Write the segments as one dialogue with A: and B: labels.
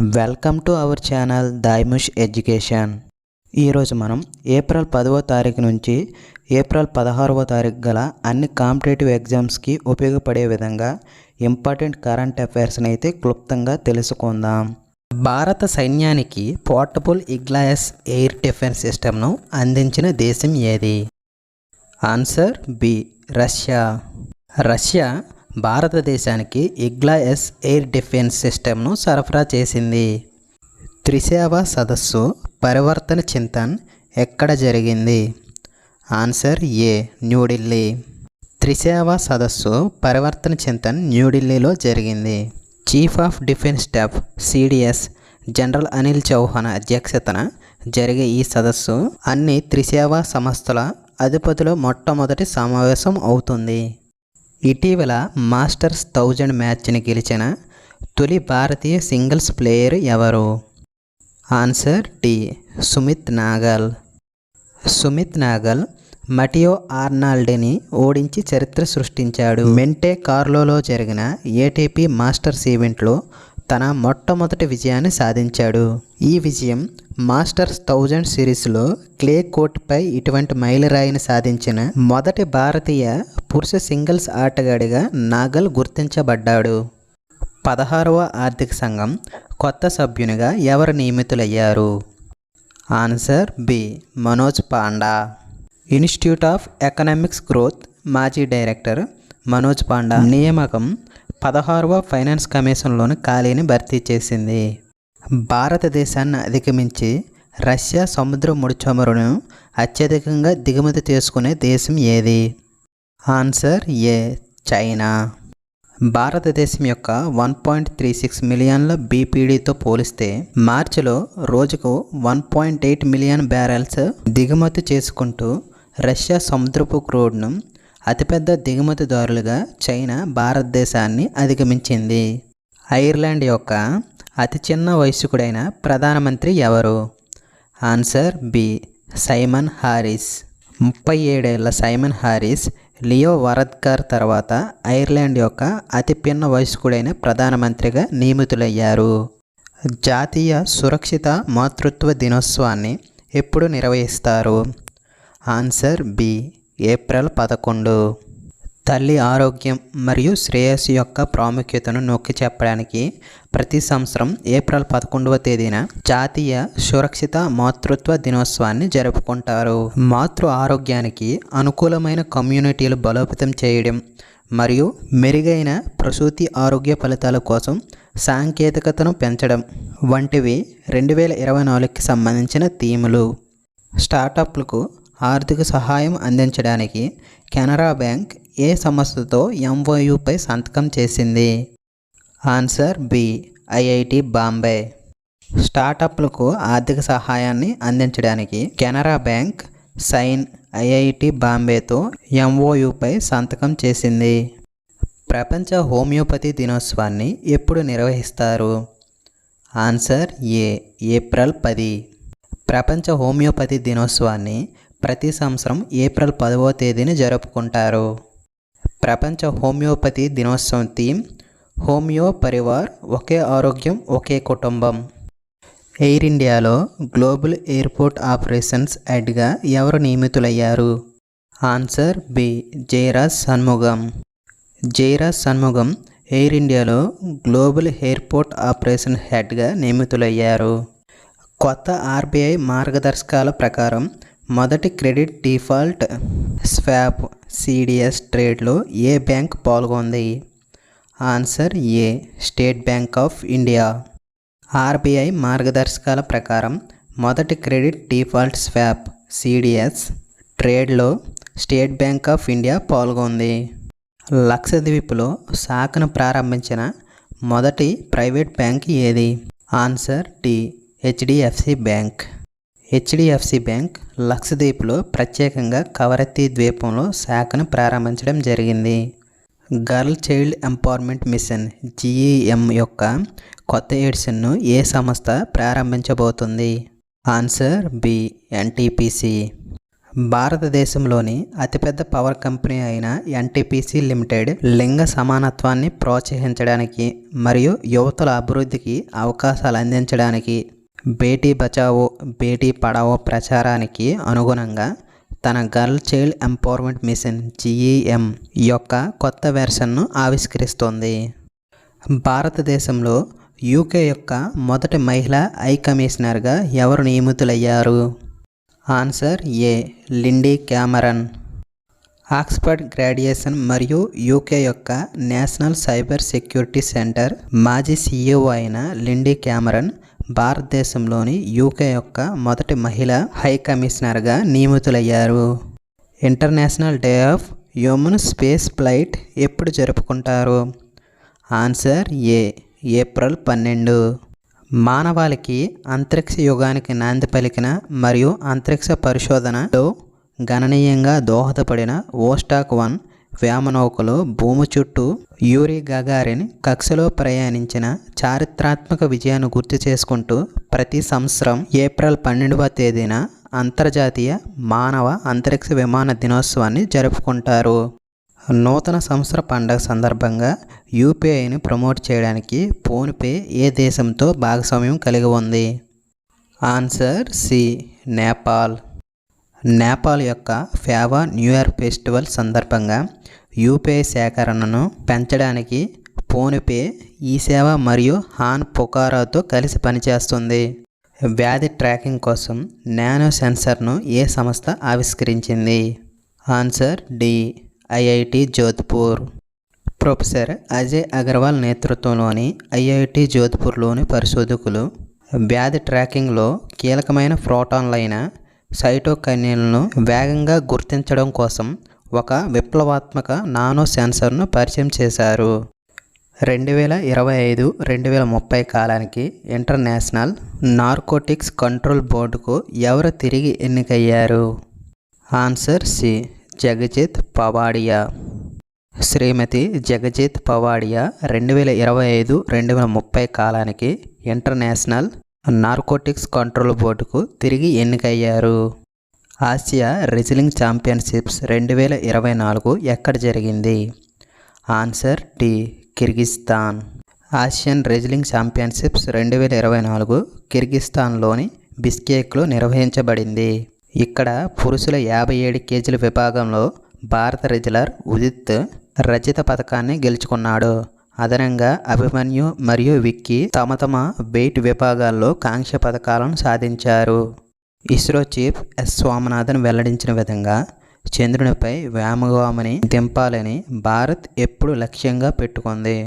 A: Welcome to our channel దాయిముష్ education. ఈరోజు మనం ఏప్రిల్ 10వ తారీఖు నుంచి ఏప్రిల్ 16వ తారీఖు గల అన్ని కాంపిటేటివ్ ఎగ్జామ్స్కి ఉపయోగపడే విధంగా ఇంపార్టెంట్ కరెంట్ అఫైర్స్ని అయితే క్లుప్తంగా తెలుసుకుందాం. భారత సైన్యానికి పోర్టబుల్ ఇగ్లాయస్ ఎయిర్ డిఫెన్స్ సిస్టమ్ను అందించిన దేశం ఏది? Answer B, Russia. రష్యా భారతదేశానికి ఇగ్లాయస్ ఎయిర్ డిఫెన్స్ సిస్టమ్ను సరఫరా చేసింది. త్రిసేవ సదస్సు పరివర్తన చింతన్ ఎక్కడ జరిగింది? ఆన్సర్ ఏ, న్యూఢిల్లీ. త్రిసేవ సదస్సు పరివర్తన చింతన్ న్యూఢిల్లీలో జరిగింది. Chief of defence staff CDS general Anil Chauhan అధ్యక్షతన జరిగే ఈ సదస్సు అన్ని త్రిసేవ సంస్థల అధిపతుల మొట్టమొదటి సమావేశం అవుతుంది. ఇటీవల మాస్టర్స్ 1000 మ్యాచ్ని గెలిచిన తొలి భారతీయ సింగిల్స్ ప్లేయర్ ఎవరు? Answer D, Sumit Nagal. Sumit Nagal Mateo ఆర్నాల్డ్ని ఓడించి చరిత్ర సృష్టించాడు. మెంటే కార్లోలో జరిగిన ఏటీపీ మాస్టర్స్ ఈవెంట్లో తన మొట్టమొదటి విజయాన్ని సాధించాడు. ఈ విజయం మాస్టర్స్ 1000 సిరీస్లో క్లే కోర్టుపై ఇటువంటి మైలురాయిని సాధించిన మొదటి భారతీయ పురుష సింగిల్స్ ఆటగాడిగా నాగల్ గుర్తించబడ్డాడు. 16వ ఆర్థిక సంఘం కొత్త సభ్యునిగా ఎవరు నియమితులయ్యారు? Answer B, Manoj Panda. Institute of economics growth మాజీ డైరెక్టర్ మనోజ్ పాండా నియామకం 16వ ఫైనాన్స్ కమిషన్లోని ఖాళీని భర్తీ చేసింది. భారతదేశాన్ని అధిగమించి రష్యా సముద్ర ముడి చమురును అత్యధికంగా దిగుమతి చేసుకునే దేశం ఏది? ఆన్సర్ ఏ, చైనా. భారతదేశం యొక్క 1.36 మిలియన్ల బీపీడీతో పోలిస్తే మార్చిలో రోజుకు 1.8 మిలియన్ బ్యారెల్స్ దిగుమతి చేసుకుంటూ రష్యా సముద్రపు క్రూడ్ను అతిపెద్ద దిగుమతిదారులుగా చైనా భారతదేశాన్ని అధిగమించింది. ఐర్లాండ్ యొక్క అతి చిన్న వయస్కుడైన ప్రధానమంత్రి ఎవరు? Answer B, Simon Harris. 37 ఏళ్ల సైమన్ హారిస్ లియో వరద్కార్ తర్వాత ఐర్లాండ్ యొక్క అతి పిన్న వయస్కుడైన ప్రధానమంత్రిగా నియమితులయ్యారు. జాతీయ సురక్షిత మాతృత్వ దినోత్సవాన్ని ఎప్పుడు నిర్వహిస్తారు? Answer B, April 11. తల్లి ఆరోగ్యం మరియు శ్రేయస్సు యొక్క ప్రాముఖ్యతను నొక్కి చెప్పడానికి ప్రతి సంవత్సరం ఏప్రిల్ 11వ తేదీన జాతీయ సురక్షిత మాతృత్వ దినోత్సవాన్ని జరుపుకుంటారు. మాతృ ఆరోగ్యానికి అనుకూలమైన కమ్యూనిటీలు బలోపేతం చేయడం మరియు మెరుగైన ప్రసూతి ఆరోగ్య ఫలితాల కోసం సాంకేతికతను పెంచడం వంటివి 2024కి సంబంధించిన థీములు. స్టార్టప్లకు ఆర్థిక సహాయం అందించడానికి కెనరా బ్యాంక్ ఏ సంస్థతో ఎంఓయూపై సంతకం చేసింది? Answer B, IIT Bombay. స్టార్టప్లకు ఆర్థిక సహాయాన్ని అందించడానికి కెనరా బ్యాంక్ సైన్ ఐఐటి బాంబేతో ఎంఓయూపై సంతకం చేసింది. ప్రపంచ హోమియోపతి దినోత్సవాన్ని ఎప్పుడు నిర్వహిస్తారు? Answer A, April 10. ప్రపంచ హోమియోపతి దినోత్సవాన్ని ప్రతి సంవత్సరం ఏప్రిల్ 10వ తేదీని జరుపుకుంటారు. ప్రపంచ హోమియోపతి దినోత్సవం థీమ్ హోమియో పరివార్, ఒకే ఆరోగ్యం ఒకే కుటుంబం. ఎయిర్ ఇండియాలో గ్లోబల్ ఎయిర్పోర్ట్ ఆపరేషన్స్ హెడ్గా ఎవరు నియమితులయ్యారు? Answer B, Jayaraj Shanmugam. Jayaraj Shanmugam air ఇండియాలో గ్లోబల్ ఎయిర్పోర్ట్ ఆపరేషన్ హెడ్గా నియమితులయ్యారు. కొత్త ఆర్బీఐ మార్గదర్శకాల ప్రకారం మొదటి క్రెడిట్ డిఫాల్ట్ స్వాప్ సిడిఎస్ ట్రేడ్లో ఏ బ్యాంక్ పాల్గొంది? Answer A, state bank of India. RBI మార్గదర్శకాల ప్రకారం మొదటి క్రెడిట్ డిఫాల్ట్ స్వాప్ సిడిఎస్ ట్రేడ్లో స్టేట్ బ్యాంక్ ఆఫ్ ఇండియా పాల్గొంది. లక్షద్వీప్లో శాఖను ప్రారంభించిన మొదటి ప్రైవేట్ బ్యాంక్ ఏది? Answer D, HDFC bank. HDFC bank లక్షద్వీప్లో ప్రత్యేకంగా కవరత్తి ద్వీపంలో శాఖను ప్రారంభించడం జరిగింది. Girl child empowerment mission GEM యొక్క కొత్త ఎడిషన్ను ఏ సంస్థ ప్రారంభించబోతుంది? Answer B, NTPC. భారతదేశంలోని అతిపెద్ద పవర్ కంపెనీ అయిన ఎన్టీపీసీ లిమిటెడ్ లింగ సమానత్వాన్ని ప్రోత్సహించడానికి మరియు యువతుల అభివృద్ధికి అవకాశాలు అందించడానికి బేటీ బచావో బేటీ పడావో ప్రచారానికి అనుగుణంగా తన girl child empowerment mission GEM యొక్క కొత్త వెర్షన్ను ఆవిష్కరిస్తోంది. భారతదేశంలో UK యొక్క మొదటి మహిళా హై కమిషనర్గా ఎవరు నియమితులయ్యారు? Answer A. Lindy Cameron. Oxford graduation మరియు UK యొక్క నేషనల్ సైబర్ సెక్యూరిటీ సెంటర్ మాజీ CEO అయిన లిండీ క్యామరన్ భారతదేశంలోని UK యొక్క మొదటి మహిళా హై కమిషనర్గా నియమితులయ్యారు. International day of human space flight ఎప్పుడు జరుపుకుంటారు? Answer A. ఏప్రిల్ 12. మానవాళికి అంతరిక్ష యుగానికి నాంది పలికిన మరియు అంతరిక్ష పరిశోధనలో గణనీయంగా దోహదపడిన వోస్టాక్ 1 వ్యోమనౌకలో భూమి చుట్టూ యూరీ గగారిన్ కక్షలో ప్రయాణించిన చారిత్రాత్మక విజయాన్ని గుర్తు చేసుకుంటూ ప్రతి సంవత్సరం ఏప్రిల్ 12వ తేదీన అంతర్జాతీయ మానవ అంతరిక్ష విమాన దినోత్సవాన్ని జరుపుకుంటారు. నూతన సంవత్సర పండుగ సందర్భంగా UPIని ప్రమోట్ చేయడానికి ఫోన్పే ఏ దేశంతో భాగస్వామ్యం కలిగి ఉంది? Answer C. నేపాల్. నేపాల్ యొక్క ఫేవా న్యూ ఇయర్ ఫెస్టివల్ సందర్భంగా UPI సేకరణను పెంచడానికి ఫోన్పే ఈ సేవ మరియు హాన్ పుకారాతో కలిసి పనిచేస్తుంది. వ్యాధి ట్రాకింగ్ కోసం నానో సెన్సర్ను ఏ సంస్థ ఆవిష్కరించింది? Answer D. IIT Jodhpur. Professor Ajay Agarwal నేతృత్వంలోని IIT జోధ్పూర్లోని పరిశోధకులు వ్యాధి ట్రాకింగ్లో కీలకమైన ప్రోటాన్లైన సైటోకైనిన్లను వేగంగా గుర్తించడం కోసం ఒక విప్లవాత్మక నానో సెన్సర్ను పరిచయం చేశారు. 2025-2030 కాలానికి ఇంటర్నేషనల్ నార్కోటిక్స్ కంట్రోల్ బోర్డుకు ఎవరు తిరిగి ఎన్నికయ్యారు? Answer C. జగజిత్ పవాడియా. శ్రీమతి జగజిత్ పవాడియా 2025-2030 కాలానికి ఇంటర్నేషనల్ నార్కోటిక్స్ కంట్రోల్ బోర్డుకు తిరిగి ఎన్నికయ్యారు. ఆసియా రెజ్లింగ్ ఛాంపియన్షిప్స్ 2024 ఎక్కడ జరిగింది? Answer D. Kyrgyzstan. Asian wrestling championships 2024 కిర్గిస్థాన్లోని బిష్కేక్లో నిర్వహించబడింది. ఇక్కడ పురుషుల 57 కేజీల విభాగంలో భారత రెజ్లర్ ఉదిత్ రజత పథకాన్ని గెలుచుకున్నాడు. అదనంగా అభిమన్యు మరియు విక్కీ తమ వెయిట్ విభాగాల్లో కాంస్య పథకాలను సాధించారు. ISRO chief S. స్వామినాథన్ వెల్లడించిన విధంగా చంద్రునిపై వ్యోమగామిని దింపాలని భారత్ ఎప్పుడు లక్ష్యంగా పెట్టుకుంది?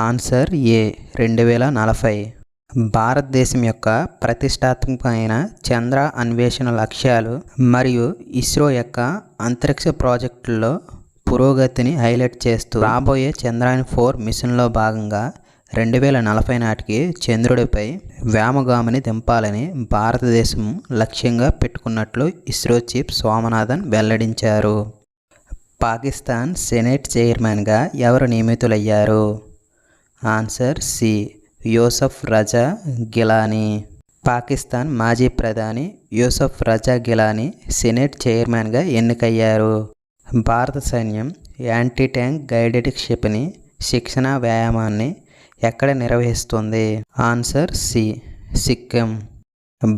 A: ఆన్సర్ ఏ. 2040. భారతదేశం యొక్క ప్రతిష్టాత్మకమైన చంద్ర అన్వేషణ లక్ష్యాలు మరియు ఇస్రో యొక్క అంతరిక్ష ప్రాజెక్టుల్లో పురోగతిని హైలైట్ చేస్తూ రాబోయే చంద్రయాన్ 4 మిషన్లో భాగంగా 2040 నాటికి చంద్రుడిపై వ్యోమగామిని దింపాలని భారతదేశం లక్ష్యంగా పెట్టుకున్నట్లు ఇస్రో చీఫ్ స్వామినాథన్ వెల్లడించారు. పాకిస్తాన్ సెనేట్ చైర్మన్గా ఎవరు నియమితులయ్యారు? Answer C. యూసఫ్ రజా గిలానీ. పాకిస్తాన్ మాజీ ప్రధాని యూసఫ్ రజా గిలానీ సెనేట్ చైర్మన్గా ఎన్నికయ్యారు. భారత సైన్యం యాంటీ ట్యాంక్ గైడెడ్ క్షిపణి శిక్షణ వ్యాయామాన్ని ఎక్కడ నిర్వహిస్తుంది? Answer C. సిక్కిం.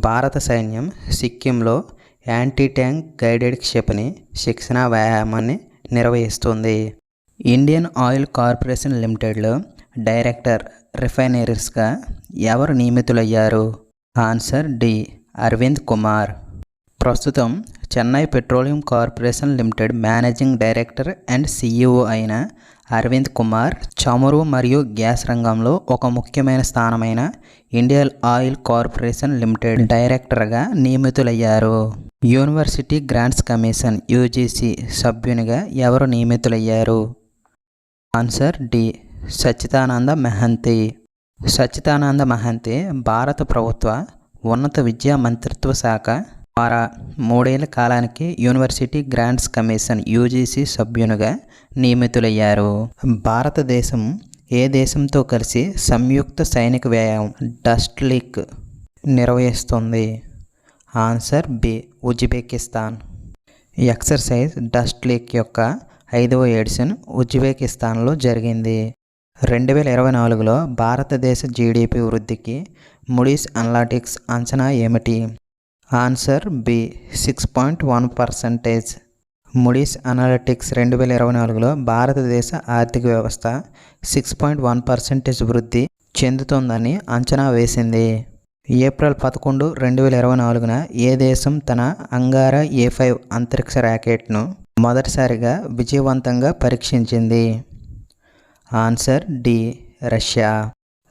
A: భారత సైన్యం సిక్కింలో యాంటీ ట్యాంక్ గైడెడ్ క్షిపణి శిక్షణ వ్యాయామాన్ని నిర్వహిస్తుంది. ఇండియన్ ఆయిల్ కార్పొరేషన్ లిమిటెడ్లో డైరెక్టర్ రిఫైనరీస్గా ఎవరు నియమితులయ్యారు? Answer D. అరవింద్ కుమార్. ప్రస్తుతం Chennai petroleum corporation limited managing director and CEO అయిన అరవింద్ కుమార్ చమురు మరియు గ్యాస్ రంగంలో ఒక ముఖ్యమైన స్థానమైన ఇండియన్ ఆయిల్ కార్పొరేషన్ లిమిటెడ్ డైరెక్టర్గా నియమితులయ్యారు. యూనివర్సిటీ గ్రాంట్స్ కమిషన్ UGC సభ్యునిగా ఎవరు నియమితులయ్యారు? Answer D. సచ్చిదానంద మహంతి. సచ్చిదానంద మహంతి భారత ప్రభుత్వ ఉన్నత విద్యా మంత్రిత్వ శాఖ ద్వారా 3 ఏళ్ల కాలానికి యూనివర్సిటీ గ్రాంట్స్ కమిషన్ UGC సభ్యునిగా నియమితులయ్యారు. భారతదేశం ఏ దేశంతో కలిసి సంయుక్త సైనిక వ్యాయామం డస్ట్ లీక్ నిర్వహిస్తుంది? Answer B Uzbekistan. Exercise Dustlik యొక్క 5వ ఎడిషన్ ఉజ్బెకిస్తాన్లో జరిగింది. 2024లో భారతదేశ జీడిపి వృద్ధికి మూడీస్ అనలిటిక్స్ అంచనా ఏమిటి? Answer B 6.1%. మూడీస్ అనలిటిక్స్ 2024లో భారతదేశ ఆర్థిక వ్యవస్థ 6.1% వృద్ధి చెందుతుందని అంచనా వేసింది. ఏప్రిల్ 11, 2024న ఏ దేశం తన అంగారా A5 అంతరిక్ష రాకెట్ను మొదటిసారిగా విజయవంతంగా పరీక్షించింది? Answer D Russia.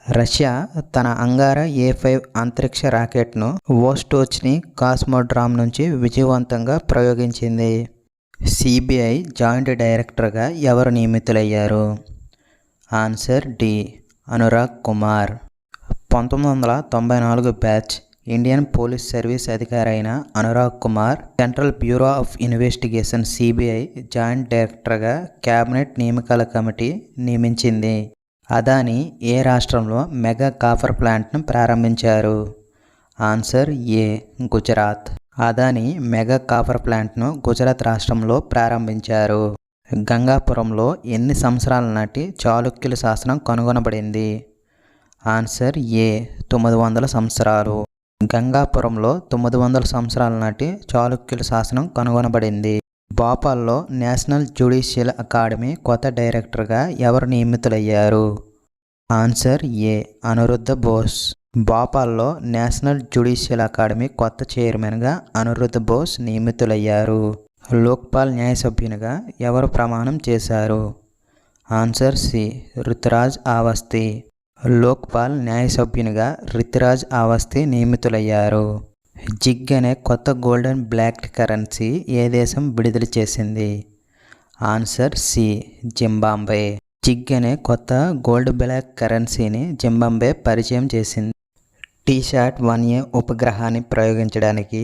A: రష్యా తన అంగారా A5 అంతరిక్ష రాకెట్ను వోస్టోచ్ని కాస్మోడ్రామ్ నుంచి విజయవంతంగా ప్రయోగించింది. సిబిఐ జాయింట్ డైరెక్టర్గా ఎవరు నియమితులయ్యారు? Answer D Anurag Kumar. 1994 batch Indian police service అధికారి అయిన Anurag Kumar central bureau of investigation CBI joint డైరెక్టర్గా కేబినెట్ నియామకాల కమిటీ నియమించింది. అదానీ ఏ రాష్ట్రంలో మెగా కాపర్ ప్లాంట్ను ప్రారంభించారు? Answer A Gujarat. Adani mega copper ప్లాంట్ను గుజరాత్ రాష్ట్రంలో ప్రారంభించారు. గంగాపురంలో ఎన్ని సంవత్సరాల నాటి చాళుక్యుల శాసనం కనుగొనబడింది? ఆన్సర్ ఏ 900 సంవత్సరాలు. గంగాపురంలో 900 సంవత్సరాల నాటి చాళుక్యుల శాసనం కనుగొనబడింది. భోపాల్లో నేషనల్ జ్యుడిషియల్ అకాడమీ కొత్త డైరెక్టర్గా ఎవరు నియమితులయ్యారు? Answer A Aniruddha Bose. భోపాల్లో నేషనల్ జ్యుడిషియల్ అకాడమీ కొత్త చైర్మన్గా అనిరుద్ధ బోస్ నియమితులయ్యారు. లోక్పాల్ న్యాయ సభ్యునిగా ఎవరు ప్రమాణం చేశారు? Answer C Rituraj Awasthi. లోక్పాల్ న్యాయ సభ్యునిగా రుతురాజ్ అవస్థి నియమితులయ్యారు. జిగ్ అనే కొత్త గోల్డెన్ బ్లాక్ కరెన్సీ ఏ దేశం విడుదల చేసింది? Answer C Zimbabwe. జిగ్ అనే కొత్త గోల్డ్ బ్లాక్ కరెన్సీని జింబాబ్వే పరిచయం చేసింది. టీశాట్ 1A ఉపగ్రహాన్ని ప్రయోగించడానికి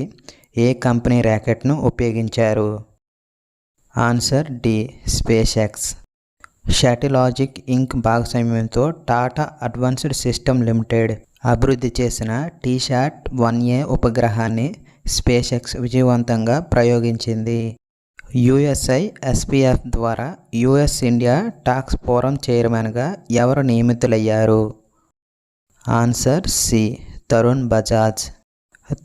A: ఏ కంపెనీ రాకెట్ను ఉపయోగించారు? Answer D space X. Satellogic Inc భాగస్వామ్యంతో టాటా అడ్వాన్స్డ్ సిస్టమ్ లిమిటెడ్ అభివృద్ధి చేసిన టీశాట్ 1A ఉపగ్రహాన్ని స్పేస్ ఎక్స్ విజయవంతంగా ప్రయోగించింది. USISPF ద్వారా US ఇండియా టాక్స్ ఫోరం చైర్మన్గా ఎవరు నియమితులయ్యారు? Answer C Tarun Bajaj.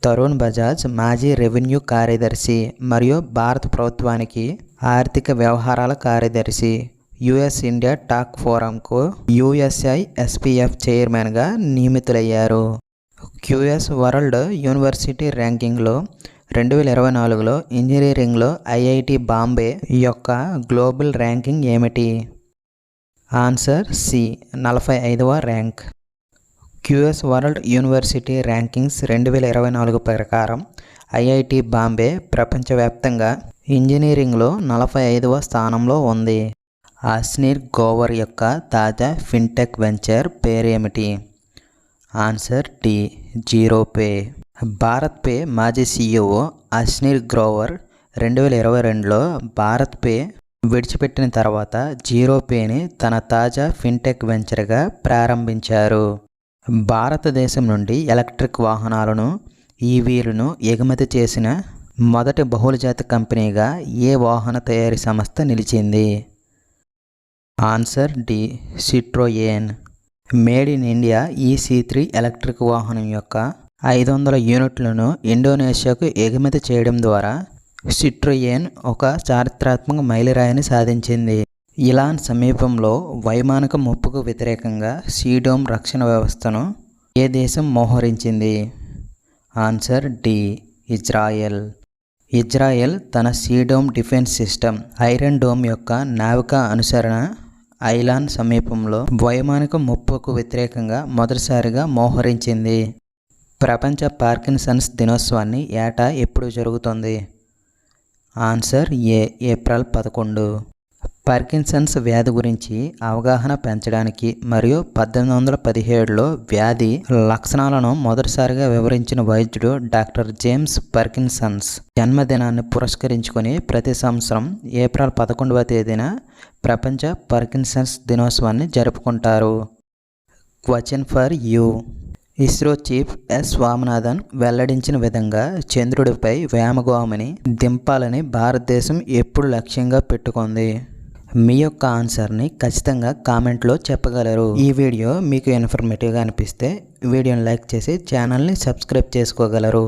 A: తరుణ్ బజాజ్ మాజీ రెవెన్యూ కార్యదర్శి మరియు భారత ప్రభుత్వానికి ఆర్థిక వ్యవహారాల కార్యదర్శి. US ఇండియా టాక్ ఫోరంకు USISPF చైర్మన్గా నియమితులయ్యారు. QS వరల్డ్ యూనివర్సిటీ ర్యాంకింగ్లో 2024లో ఇంజనీరింగ్లో IIT బాంబే యొక్క గ్లోబల్ ర్యాంకింగ్ ఏమిటి? ఆన్సర్ సి 45వ rank. QS world university rankings 2024 ప్రకారం IIT బాంబే ప్రపంచవ్యాప్తంగా ఇంజనీరింగ్లో 45వ స్థానంలో ఉంది. ఆస్నీర్ గ్రోవర్ యొక్క తాజా ఫిన్టెక్ వెంచర్ పేరేమిటి? Answer D ZeroPe. BharatPe మాజీ CEO ఆస్నీర్ గ్రోవర్ 2022లో భారత్ పే విడిచిపెట్టిన తర్వాత జీరోపేని తన తాజా ఫిన్టెక్ వెంచర్గా ప్రారంభించారు. భారతదేశం నుండి ఎలక్ట్రిక్ వాహనాలను EVలను ఎగుమతి చేసిన మొదటి బహుళజాతి కంపెనీగా ఏ వాహన తయారీ సంస్థ నిలిచింది? Answer D Citroen. Made in India EC3 electric వాహనం యొక్క 500 యూనిట్లను ఇండోనేషియాకు ఎగుమతి చేయడం ద్వారా సిట్రోయెన్ ఒక చారిత్రాత్మక మైలురాయిని సాధించింది. ఇలాన్ సమీపంలో వైమానిక ముప్పుకు వ్యతిరేకంగా సీడోమ్ రక్షణ వ్యవస్థను ఏ దేశం మోహరించింది? Answer D Israel. ఇజ్రాయెల్ తన C Dome defence system Iron Dome యొక్క నావికా అనుసరణ ఐలాన్ సమీపంలో వైమానిక ముప్పుకు వ్యతిరేకంగా మొదటిసారిగా మోహరించింది. ప్రపంచ పార్కిన్సన్స్ దినోత్సవాన్ని ఏటా ఎప్పుడు జరుగుతుంది? Answer A April 11. పార్కిన్సన్స్ వ్యాధి గురించి అవగాహన పెంచడానికి మరియు 1817లో వ్యాధి లక్షణాలను మొదటిసారిగా వివరించిన వైద్యుడు డాక్టర్ జేమ్స్ పార్కిన్సన్స్ జన్మదినాన్ని పురస్కరించుకొని ప్రతి సంవత్సరం ఏప్రిల్ 11వ తేదీన ప్రపంచ పార్కిన్సన్స్ దినోత్సవాన్ని జరుపుకుంటారు. Question for you. ISRO chief S Swaminathan వెల్లడించిన విధంగా చంద్రుడిపై వ్యోమగామిని దింపాలని భారతదేశం ఎప్పుడు లక్ష్యంగా పెట్టుకుంది? మీ యొక్క ఆన్సర్ని ఖచ్చితంగా కామెంట్లో చెప్పగలరు. ఈ వీడియో మీకు ఇన్ఫర్మేటివ్గా అనిపిస్తే వీడియోని లైక్ చేసి ఛానల్ని సబ్స్క్రైబ్ చేసుకోగలరు.